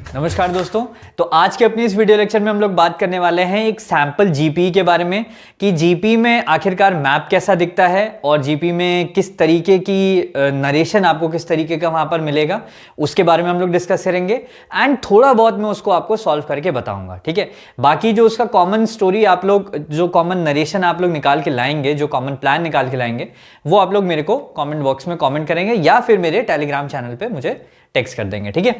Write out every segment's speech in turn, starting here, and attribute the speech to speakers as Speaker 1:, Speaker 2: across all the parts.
Speaker 1: नमस्कार दोस्तों। तो आज के अपनी इस वीडियो लेक्चर में हम लोग बात करने वाले हैं एक सैंपल जीपी के बारे में कि जीपी में आखिरकार मैप कैसा दिखता है और जीपी में किस तरीके की नरेशन आपको किस तरीके का वहां पर मिलेगा, उसके बारे में हम लोग डिस्कस करेंगे एंड थोड़ा बहुत मैं उसको आपको सॉल्व करके बताऊंगा। ठीक है, बाकी जो उसका कॉमन स्टोरी आप लोग, जो कॉमन नरेशन आप लोग निकाल के लाएंगे, जो कॉमन प्लान निकाल के लाएंगे, वो आप लोग मेरे को कॉमेंट बॉक्स में कॉमेंट करेंगे या फिर मेरे टेलीग्राम चैनल पर मुझे टेक्स्ट कर देंगे। ठीक है,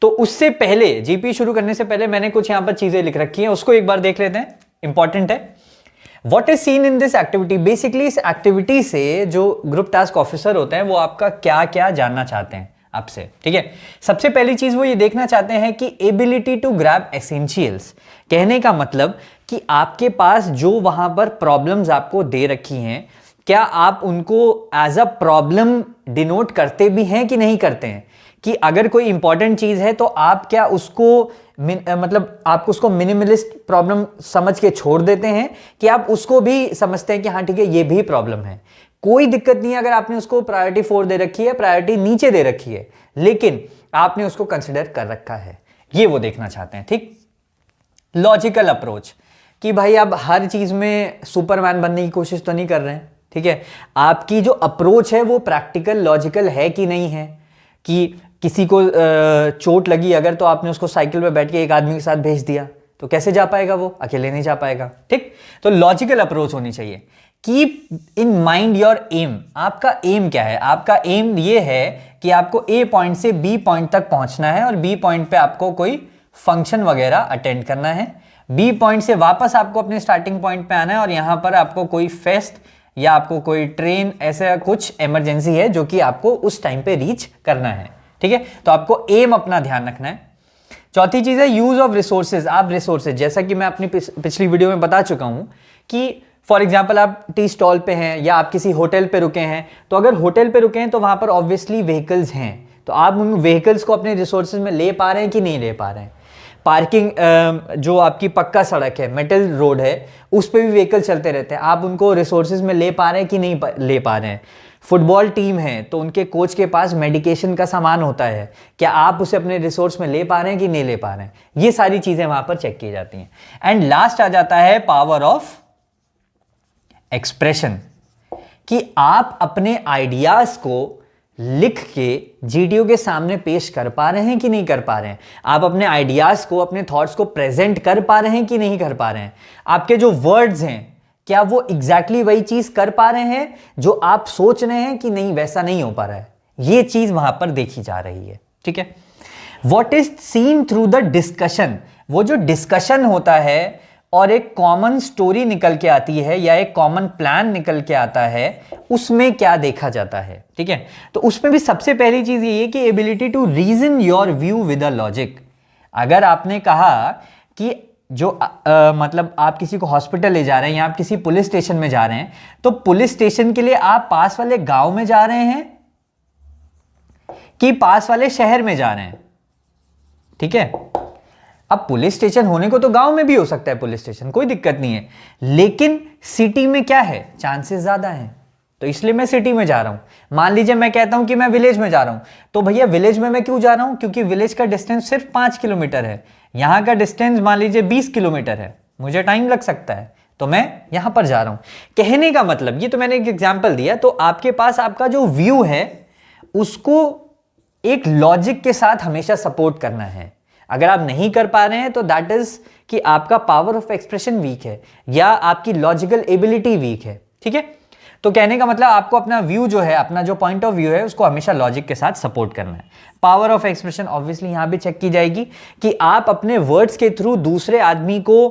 Speaker 1: तो उससे पहले जीपी शुरू करने से पहले मैंने कुछ यहां पर चीजें लिख रखी हैं, उसको एक बार देख लेते हैं, इंपॉर्टेंट है। What is seen in this activity, basically इस एक्टिविटी से जो ग्रुप टास्क ऑफिसर होते हैं वो आपका क्या क्या जानना चाहते हैं आपसे। ठीक है, सबसे पहली चीज वो ये देखना चाहते हैं कि एबिलिटी टू ग्रैब एसेंशियल्स, कहने का मतलब कि आपके पास जो वहां पर प्रॉब्लम्स आपको दे रखी हैं, क्या आप उनको एज अ प्रॉब्लम डिनोट करते भी हैं कि नहीं करते हैं, कि अगर कोई इंपॉर्टेंट चीज है तो आप क्या उसको मतलब आप उसको मिनिमलिस्ट प्रॉब्लम समझ के छोड़ देते हैं कि आप उसको भी समझते हैं कि हाँ ठीक है ये भी प्रॉब्लम है। कोई दिक्कत नहीं है अगर आपने उसको प्रायोरिटी 4 दे रखी है, प्रायोरिटी नीचे दे रखी है, लेकिन आपने उसको कंसिडर कर रखा है, ये वो देखना चाहते हैं। ठीक, लॉजिकल अप्रोच कि भाई आप हर चीज में सुपरमैन बनने की कोशिश तो नहीं कर रहे हैं। ठीक है, आपकी जो अप्रोच है वो प्रैक्टिकल लॉजिकल है कि नहीं है, कि किसी को चोट लगी अगर तो आपने उसको साइकिल पे बैठ के एक आदमी के साथ भेज दिया तो कैसे जा पाएगा, वो अकेले नहीं जा पाएगा। ठीक, तो लॉजिकल अप्रोच होनी चाहिए। Keep in mind your aim, आपका एम क्या है? आपका एम ये है कि आपको ए पॉइंट से बी पॉइंट तक पहुंचना है और बी पॉइंट पे आपको कोई फंक्शन वगैरह अटेंड करना है, बी पॉइंट से वापस आपको अपने स्टार्टिंग पॉइंट पे आना है और यहां पर आपको कोई फेस्ट या आपको कोई ट्रेन ऐसा कुछ इमरजेंसी है जो कि आपको उस टाइम पे रीच करना है। ठीक है, तो आपको एम अपना ध्यान रखना है। चौथी चीज है यूज ऑफ रिसोर्सेज। आप रिसोर्सेज, जैसा कि मैं अपनी पिछली वीडियो में बता चुका हूं कि फॉर एग्जांपल आप टी स्टॉल पे हैं या आप किसी होटल पे रुके हैं, तो अगर होटल पे रुके हैं तो वहां पर ऑब्वियसली व्हीकल्स हैं, तो आप उन व्हीकल्स को अपने रिसोर्सेज में ले पा रहे हैं कि नहीं ले पा रहे हैं। पार्किंग, जो आपकी पक्का सड़क है, मेटल रोड है, उस पर भी व्हीकल चलते रहते हैं, आप उनको रिसोर्सेज में ले पा रहे हैं कि नहीं ले पा रहे हैं। फुटबॉल टीम है तो उनके कोच के पास मेडिकेशन का सामान होता है, क्या आप उसे अपने रिसोर्स में ले पा रहे हैं कि नहीं ले पा रहे हैं, ये सारी चीजें वहां पर चेक की जाती हैं। एंड लास्ट आ जाता है पावर ऑफ एक्सप्रेशन, कि आप अपने आइडियाज को लिख के जीडीओ के सामने पेश कर पा रहे हैं कि नहीं कर पा रहे हैं, आप अपने आइडियाज को, अपने थॉट्स को प्रेजेंट कर पा रहे हैं कि नहीं कर पा रहे हैं, आपके जो वर्ड्स हैं क्या वो एग्जैक्टली वही चीज कर पा रहे हैं जो आप सोच रहे हैं कि नहीं वैसा नहीं हो पा रहा है, ये चीज वहां पर देखी जा रही है। ठीक है, what is seen through the discussion, वो जो डिस्कशन होता है और एक कॉमन स्टोरी निकल के आती है या एक कॉमन प्लान निकल के आता है, उसमें क्या देखा जाता है। ठीक है, तो उसमें भी सबसे पहली चीज ये है कि ability to reason your view with a logic. अगर आपने कहा कि जो मतलब आप किसी को हॉस्पिटल ले जा रहे हैं या आप किसी पुलिस स्टेशन में जा रहे हैं, तो पुलिस स्टेशन के लिए आप पास वाले गांव में जा रहे हैं कि पास वाले शहर में जा रहे हैं। ठीक है, अब पुलिस स्टेशन होने को तो गांव में भी हो सकता है पुलिस स्टेशन, कोई दिक्कत नहीं है, लेकिन सिटी में क्या है, चांसेस ज्यादा हैं, तो इसलिए मैं सिटी में जा रहा हूं। मान लीजिए मैं कहता हूं कि मैं विलेज में जा रहा हूं, तो भैया विलेज में मैं क्यों जा रहा हूं, क्योंकि विलेज का डिस्टेंस सिर्फ 5 किलोमीटर है, यहां का डिस्टेंस मान लीजिए 20 किलोमीटर है, मुझे टाइम लग सकता है, तो मैं यहां पर जा रहा हूं। कहने का मतलब, ये तो मैंने एक एग्जाम्पल दिया, तो आपके पास आपका जो व्यू है उसको एक लॉजिक के साथ हमेशा सपोर्ट करना है। अगर आप नहीं कर पा रहे हैं तो दैट इज कि आपका पावर ऑफ एक्सप्रेशन वीक है या आपकी लॉजिकल एबिलिटी वीक है। ठीक है, तो कहने का मतलब आपको अपना व्यू जो है, अपना जो पॉइंट ऑफ व्यू है, उसको हमेशा लॉजिक के साथ सपोर्ट करना है। पावर ऑफ एक्सप्रेशन ऑब्वियसली यहां भी चेक की जाएगी कि आप अपने वर्ड्स के थ्रू दूसरे आदमी को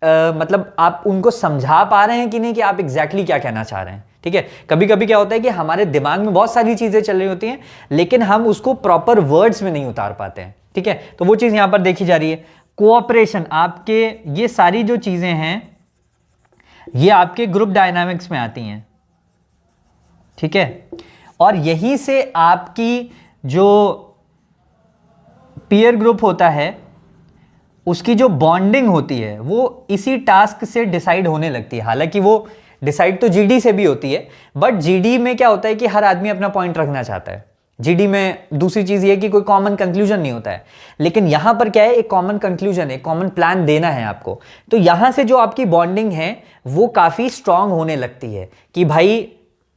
Speaker 1: मतलब आप उनको समझा पा रहे हैं कि नहीं, कि आप एग्जैक्टली क्या कहना चाह रहे हैं। ठीक है, कभी कभी क्या होता है कि हमारे दिमाग में बहुत सारी चीजें चल रही होती हैं लेकिन हम उसको प्रॉपर वर्ड्स में नहीं उतार पाते हैं। ठीक है, तो वो चीज यहां पर देखी जा रही है। कोऑपरेशन, आपके ये सारी जो चीजें हैं ये आपके ग्रुप डायनामिक्स में आती हैं। ठीक है, और यहीं से आपकी जो पीयर ग्रुप होता है उसकी जो बॉन्डिंग होती है वो इसी टास्क से डिसाइड होने लगती है। हालांकि वो डिसाइड तो जीडी से भी होती है, बट जीडी में क्या होता है कि हर आदमी अपना पॉइंट रखना चाहता है, जीडी में दूसरी चीज ये है कि कोई कॉमन कंक्लूजन नहीं होता है, लेकिन यहां पर क्या है, एक कॉमन कंक्लूजन है, कॉमन प्लान देना है आपको। तो यहां से जो आपकी बॉन्डिंग है वो काफी स्ट्रांग होने लगती है कि भाई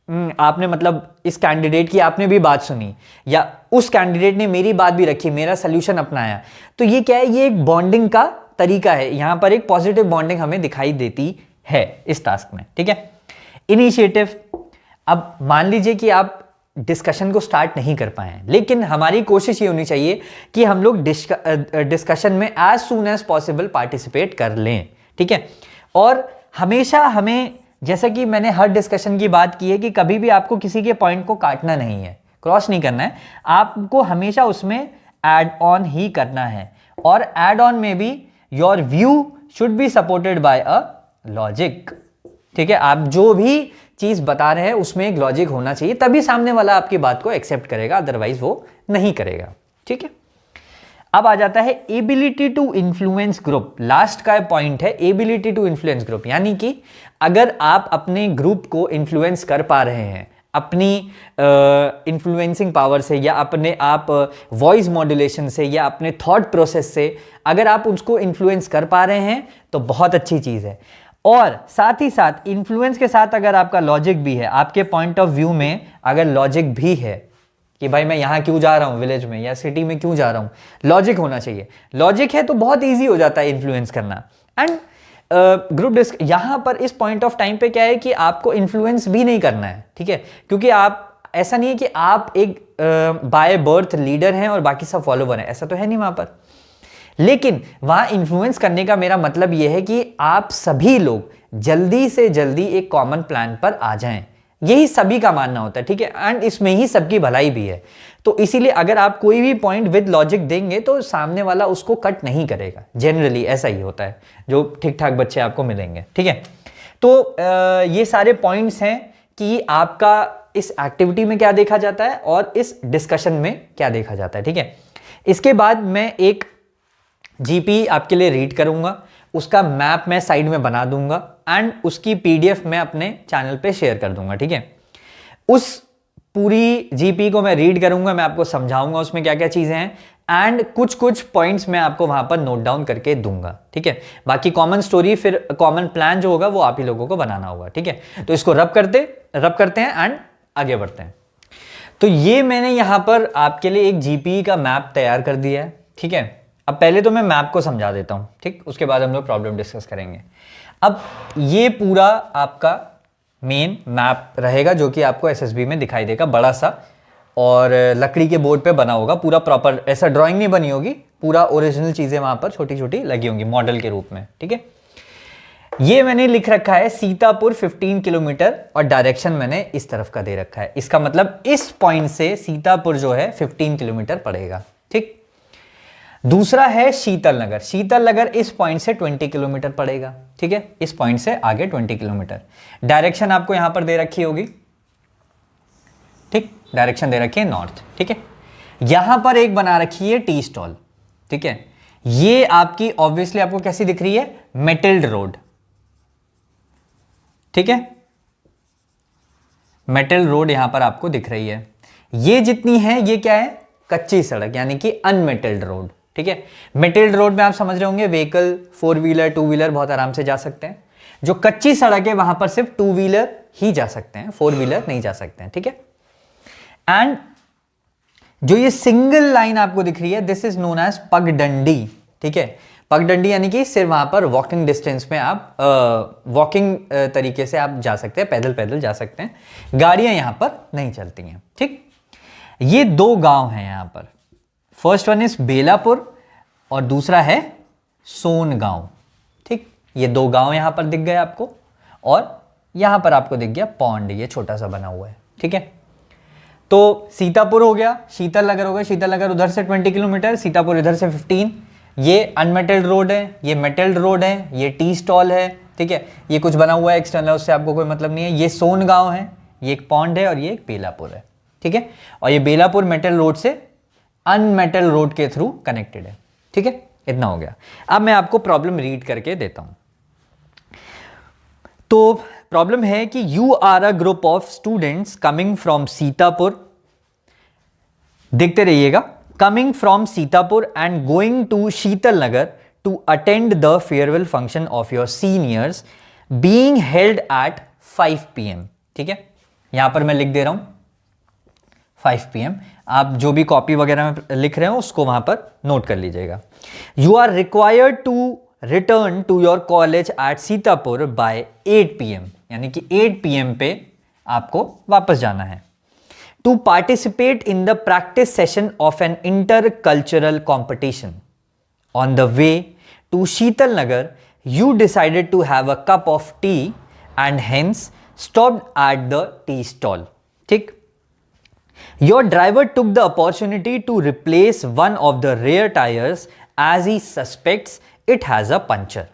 Speaker 1: आपने मतलब इस कैंडिडेट की आपने भी बात सुनी या उस कैंडिडेट ने मेरी बात भी रखी, मेरा सोल्यूशन अपनाया। तो ये क्या है, ये एक बॉन्डिंग का तरीका है, यहां पर एक पॉजिटिव बॉन्डिंग हमें दिखाई देती है इस टास्क में, ठीक है। इनिशिएटिव, अब मान लीजिए कि आप डिस्कशन को स्टार्ट नहीं कर पाए, लेकिन हमारी कोशिश ये होनी चाहिए कि हम लोग डिस्कशन में as soon as possible participate कर लें, ठीक है। और हमेशा हमें, जैसा कि मैंने हर डिस्कशन की बात की है, कि कभी भी आपको किसी के पॉइंट को काटना नहीं है, क्रॉस नहीं करना है, आपको हमेशा उसमें एड ऑन ही करना है। और एड ऑन में भी your view should be supported by a logic, ठीक है। आप जो भी चीज बता रहे हैं उसमें एक लॉजिक होना चाहिए, तभी सामने वाला आपकी बात को एक्सेप्ट करेगा, अदरवाइज वो नहीं करेगा, ठीक है। अब आ जाता है ability to influence group. Last का पॉइंट है एबिलिटी टू इन्फ्लुएंस ग्रुप, यानी कि अगर आप अपने ग्रुप को इन्फ्लुएंस कर पा रहे हैं अपनी इन्फ्लुएंसिंग पावर से, या अपने आप वॉइस मॉड्यूलेशन से, या अपने थॉट प्रोसेस से, अगर आप उसको इन्फ्लुएंस कर पा रहे हैं तो बहुत अच्छी चीज है। और साथ ही साथ इन्फ्लुएंस के साथ अगर आपका लॉजिक भी है, आपके पॉइंट ऑफ व्यू में अगर लॉजिक भी है कि भाई मैं यहां क्यों जा रहा हूं, विलेज में या सिटी में क्यों जा रहा हूं, लॉजिक होना चाहिए। लॉजिक है तो बहुत ईजी हो जाता है इन्फ्लुएंस करना। एंड ग्रुप डिस्क, यहां पर इस पॉइंट ऑफ टाइम पे क्या है कि आपको इन्फ्लुएंस भी नहीं करना है, ठीक है, क्योंकि आप, ऐसा नहीं है कि आप एक बाय बर्थ लीडर हैं और बाकी सब फॉलोवर हैं, ऐसा तो है नहीं वहां पर। लेकिन वहां इन्फ्लुएंस करने का मेरा मतलब यह है कि आप सभी लोग जल्दी से जल्दी एक कॉमन प्लान पर आ जाएं, यही सभी का मानना होता है, ठीक है। एंड इसमें ही सबकी भलाई भी है। तो इसीलिए अगर आप कोई भी पॉइंट विद लॉजिक देंगे तो सामने वाला उसको कट नहीं करेगा, जनरली ऐसा ही होता है, जो ठीक ठाक बच्चे आपको मिलेंगे, ठीक है। तो ये सारे पॉइंट्स हैं कि आपका इस एक्टिविटी में क्या देखा जाता है और इस डिस्कशन में क्या देखा जाता है, ठीक है। इसके बाद मैं एक जीपी आपके लिए रीड करूंगा, उसका मैप मैं साइड में बना दूंगा एंड उसकी पीडीएफ मैं अपने चैनल पे शेयर कर दूंगा, ठीक है। उस पूरी जीपी को मैं रीड करूंगा, मैं आपको समझाऊंगा उसमें क्या क्या चीजें हैं, एंड कुछ कुछ पॉइंट्स मैं आपको वहां पर नोट डाउन करके दूंगा, ठीक है। बाकी कॉमन स्टोरी, फिर कॉमन प्लान जो होगा वो आप ही लोगों को बनाना होगा, ठीक है। तो इसको रब करते हैं एंड आगे बढ़ते हैं। तो ये मैंने यहां पर आपके लिए एक जीपी का मैप तैयार कर दिया है, ठीक है। अब पहले तो मैं मैप को समझा देता हूं, ठीक, उसके बाद हम लोग प्रॉब्लम डिस्कस करेंगे। अब ये पूरा आपका मेन मैप रहेगा जो कि आपको एसएसबी में दिखाई देगा, बड़ा सा, और लकड़ी के बोर्ड पे बना होगा पूरा प्रॉपर, ऐसा ड्राइंग नहीं बनी होगी, पूरा ओरिजिनल चीजें वहां पर छोटी छोटी लगी होंगी मॉडल के रूप में, ठीक है। ये मैंने लिख रखा है सीतापुर 15 किलोमीटर, और डायरेक्शन मैंने इस तरफ का दे रखा है, इसका मतलब इस पॉइंट से सीतापुर जो है 15 किलोमीटर पड़ेगा, ठीक। दूसरा है शीतल नगर, शीतल नगर इस पॉइंट से 20 किलोमीटर पड़ेगा, ठीक है, इस पॉइंट से आगे 20 किलोमीटर। डायरेक्शन आपको यहां पर दे रखी होगी, ठीक, डायरेक्शन दे रखी है नॉर्थ, ठीक है। यहां पर एक बना रखी है टी स्टॉल, ठीक है। ये आपकी ऑब्वियसली आपको कैसी दिख रही है, मेटल्ड रोड, ठीक है, मेटल रोड यहां पर आपको दिख रही है। ये जितनी है ये क्या है, कच्ची सड़क, यानी कि अनमेटल्ड रोड, ठीक है। मेटल्ड रोड में आप समझ रहे होंगे व्हीकल, 4 व्हीलर 2 व्हीलर बहुत आराम से जा सकते हैं। जो कच्ची सड़क है वहां पर सिर्फ 2 व्हीलर ही जा सकते हैं, 4 व्हीलर नहीं जा सकते हैं, ठीक है। एंड जो ये सिंगल लाइन आपको दिख रही है, दिस इज नोन एज पगडंडी, ठीक है। पगडंडी यानी कि सिर्फ वहां पर वॉकिंग डिस्टेंस में आप वॉकिंग तरीके से आप जा सकते हैं, पैदल पैदल जा सकते हैं, गाड़ियां यहां पर नहीं चलती हैं, ठीक। ये 2 गांव हैं यहां पर, फर्स्ट वन इज बेलापुर और दूसरा है सोन गांव, ठीक। ये 2 गांव यहां पर दिख गए आपको, और यहां पर आपको दिख गया पॉन्ड, ये छोटा सा बना हुआ है, ठीक है। तो सीतापुर हो गया, शीतल नगर हो गया, शीतल नगर उधर से 20 किलोमीटर, सीतापुर इधर से 15। ये अनमेटल्ड रोड है, ये मेटल्ड रोड है, ये टी स्टॉल है, ठीक है। ये कुछ बना हुआ है एक्सटर्नल, उससे आपको कोई मतलब नहीं है। ये सोन गांव है, ये एक पॉन्ड है, और ये एक बेलापुर है, ठीक है। और ये बेलापुर मेटल रोड से अनमेटल रोड के थ्रू कनेक्टेड है, ठीक है। इतना हो गया। अब मैं आपको प्रॉब्लम रीड करके देता हूं। तो प्रॉब्लम है कि you are a group of students coming from Sitapur, देखते रहिएगा। Coming from Sitapur and going to Shital Nagar to attend the farewell function of your seniors being held at 5 PM। ठीक है, यहां पर मैं लिख दे रहा हूं 5 PM। आप जो भी कॉपी वगैरह में लिख रहे हो उसको वहां पर नोट कर लीजिएगा। You are required to return to your college at Sitapur by 8 PM, यानी कि 8 PM पे आपको वापस जाना है। To participate in the practice session of an intercultural competition. On the way to Shital Nagar you decided to have a cup of tea and hence stopped at the tea stall. ठीक, your driver took the opportunity to replace one of the rear tires as he suspects it has a puncture.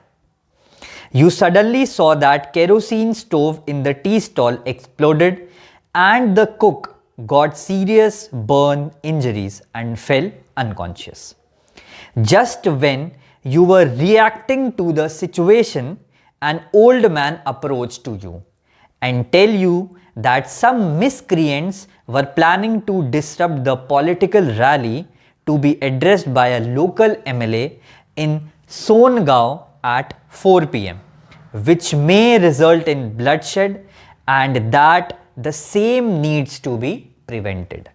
Speaker 1: You suddenly saw that kerosene stove in the tea stall exploded and the cook got serious burn injuries and fell unconscious. Just when you were reacting to the situation, an old man approached to you and tell you that some miscreants were planning to disrupt the political rally to be addressed by a local MLA in Songaon at 4 PM, which may result in bloodshed and that the same needs to be prevented.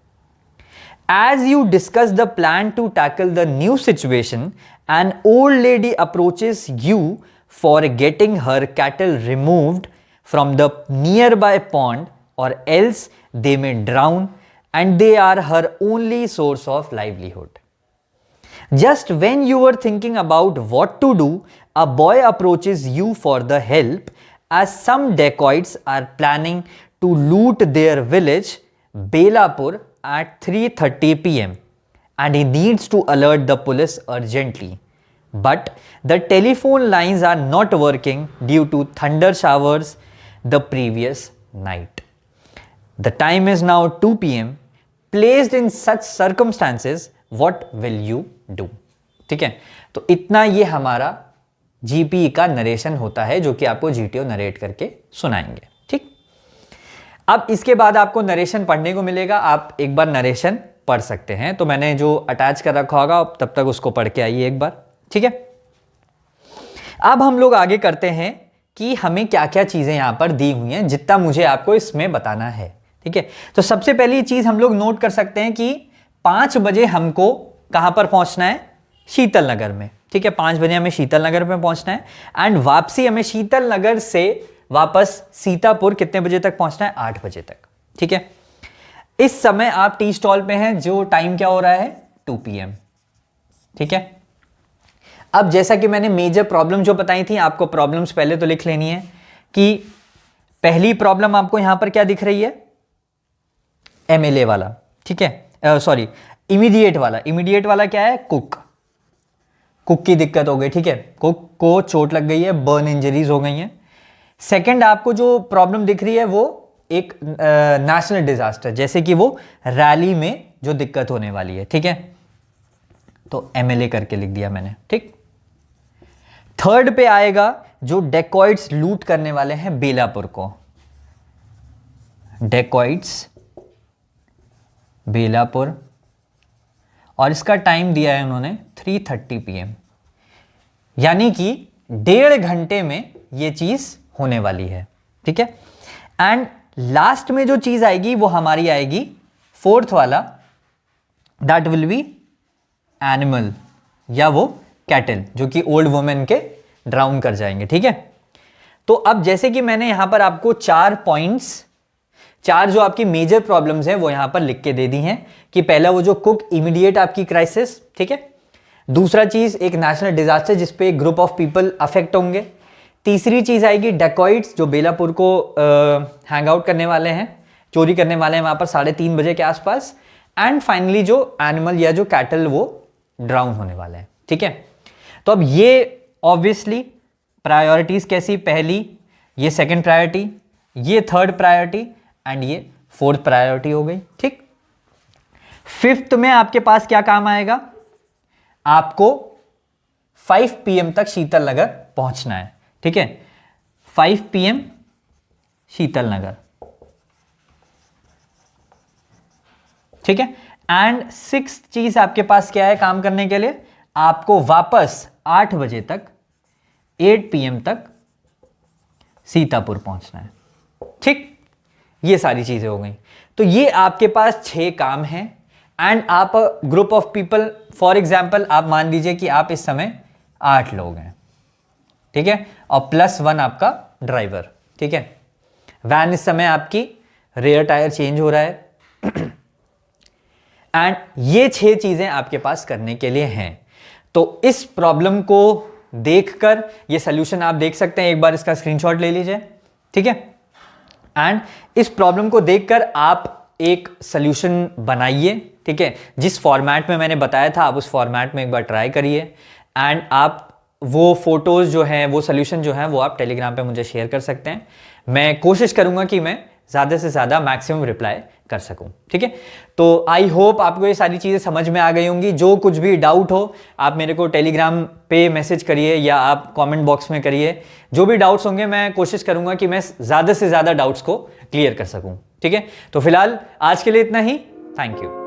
Speaker 1: As you discuss the plan to tackle the new situation, an old lady approaches you for getting her cattle removed from the nearby pond or else they may drown and they are her only source of livelihood. Just when you were thinking about what to do, a boy approaches you for the help as some dacoits are planning to loot their village, Belapur, at 3:30 PM and he needs to alert the police urgently. But the telephone lines are not working due to thunder showers the previous night. The time is now 2 PM. Placed in such circumstances, what will you do? ठीक है, तो इतना ये हमारा GP का narration होता है जो कि आपको जीटीओ नरेट करके सुनाएंगे। ठीक, अब इसके बाद आपको नरेशन पढ़ने को मिलेगा। आप एक बार नरेशन पढ़ सकते हैं, तो मैंने जो अटैच कर रखा होगा तब तक उसको पढ़ के आइए एक बार। ठीक है, अब हम लोग आगे करते हैं कि हमें क्या क्या चीजें यहां पर दी हुई हैं, जितना मुझे आपको इसमें बताना है। ठीक है, तो सबसे पहली चीज हम लोग नोट कर सकते हैं कि 5 बजे हमको कहां पर पहुंचना है, शीतल नगर में। ठीक है, 5 बजे हमें शीतल नगर में पहुंचना है एंड वापसी हमें शीतल नगर से वापस सीतापुर कितने बजे तक पहुंचना है, 8 बजे तक। ठीक है, इस समय आप टी स्टॉल पे हैं, जो टाइम क्या हो रहा है, 2 PM। ठीक है, अब जैसा कि मैंने मेजर प्रॉब्लम जो बताई थी, आपको प्रॉब्लम्स पहले तो लिख लेनी है कि पहली प्रॉब्लम आपको यहां पर क्या दिख रही है, MLA वाला। ठीक है, सॉरी, इमीडिएट वाला। इमीडिएट वाला क्या है, कुक की दिक्कत हो गई। ठीक है, कुक को चोट लग गई है, बर्न इंजरीज हो गई हैं। सेकंड आपको जो प्रॉब्लम दिख रही है वो एक नेशनल डिजास्टर, जैसे कि वो रैली में जो दिक्कत होने वाली है। ठीक है, तो MLA करके लिख दिया मैंने। ठीक, थर्ड पे आएगा जो डेकॉइट्स लूट करने वाले हैं बेलापुर को, डेकॉइट्स बेलापुर, और इसका टाइम दिया है उन्होंने 3:30 PM, यानी कि 1.5 घंटे में ये चीज होने वाली है। ठीक है, एंड लास्ट में जो चीज आएगी वो हमारी आएगी फोर्थ वाला, दैट विल बी एनिमल या वो कैटल, जो कि ओल्ड वुमेन के ड्राउन कर जाएंगे। ठीक है, तो अब जैसे कि मैंने यहां पर आपको 4 पॉइंट्स, 4 जो आपकी मेजर प्रॉब्लम्स हैं वो यहां पर लिख के दे दी हैं कि पहला वो जो कुक इमीडिएट आपकी क्राइसिस। ठीक है, दूसरा चीज एक नेशनल डिजास्टर जिसपे एक ग्रुप ऑफ पीपल अफेक्ट होंगे। तीसरी चीज आएगी डेकॉइट्स जो बेलापुर को हैंग आउट करने वाले हैं, चोरी करने वाले हैं वहां पर 3:30 बजे के आसपास। एंड फाइनली जो एनिमल या जो कैटल वो ड्राउन होने वाले हैं। ठीक है, तो अब ये ऑब्वियसली प्रायोरिटीज कैसी, पहली ये सेकंड प्रायोरिटी, ये थर्ड प्रायोरिटी एंड ये फोर्थ प्रायोरिटी हो गई। ठीक, फिफ्थ में आपके पास क्या काम आएगा, आपको 5 PM तक शीतल नगर पहुंचना है। ठीक है, 5 PM शीतल नगर। ठीक है, एंड सिक्स चीज आपके पास क्या है काम करने के लिए, आपको वापस 8 बजे तक 8 PM तक सीतापुर पहुंचना है। ठीक, ये सारी चीजें हो गई। तो ये आपके पास 6 काम हैं एंड आप group of people, for example आप मान लीजिए कि आप इस समय 8 लोग हैं, ठीक है, और +1 आपका ड्राइवर, ठीक है। वैन इस समय आपकी रेयर टायर चेंज हो रहा है एंड ये 6 चीजें आपके पास करने के लिए हैं। तो इस प्रॉब्लम को देखकर ये सॉल्यूशन आप देख सकते हैं, एक बार इसका स्क्रीनशॉट ले लीजिए, ठीक है। एंड इस प्रॉब्लम को देखकर आप एक सॉल्यूशन बनाइए, ठीक है। जिस फॉर्मेट में मैंने बताया था आप उस फॉर्मेट में एक बार ट्राई करिए एंड आप वो फोटोज जो हैं, वो सॉल्यूशन जो है वो आप टेलीग्राम पे मुझे शेयर कर सकते हैं। मैं कोशिश करूंगा कि मैं ज़्यादा से ज़्यादा मैक्सिमम रिप्लाई कर सकूं, ठीक है। तो आई होप आपको ये सारी चीज़ें समझ में आ गई होंगी। जो कुछ भी डाउट हो आप मेरे को टेलीग्राम पे मैसेज करिए या आप कमेंट बॉक्स में करिए। जो भी डाउट्स होंगे मैं कोशिश करूंगा कि मैं ज़्यादा से ज़्यादा डाउट्स को क्लियर कर सकूं, ठीक है। तो फिलहाल आज के लिए इतना ही। Thank you.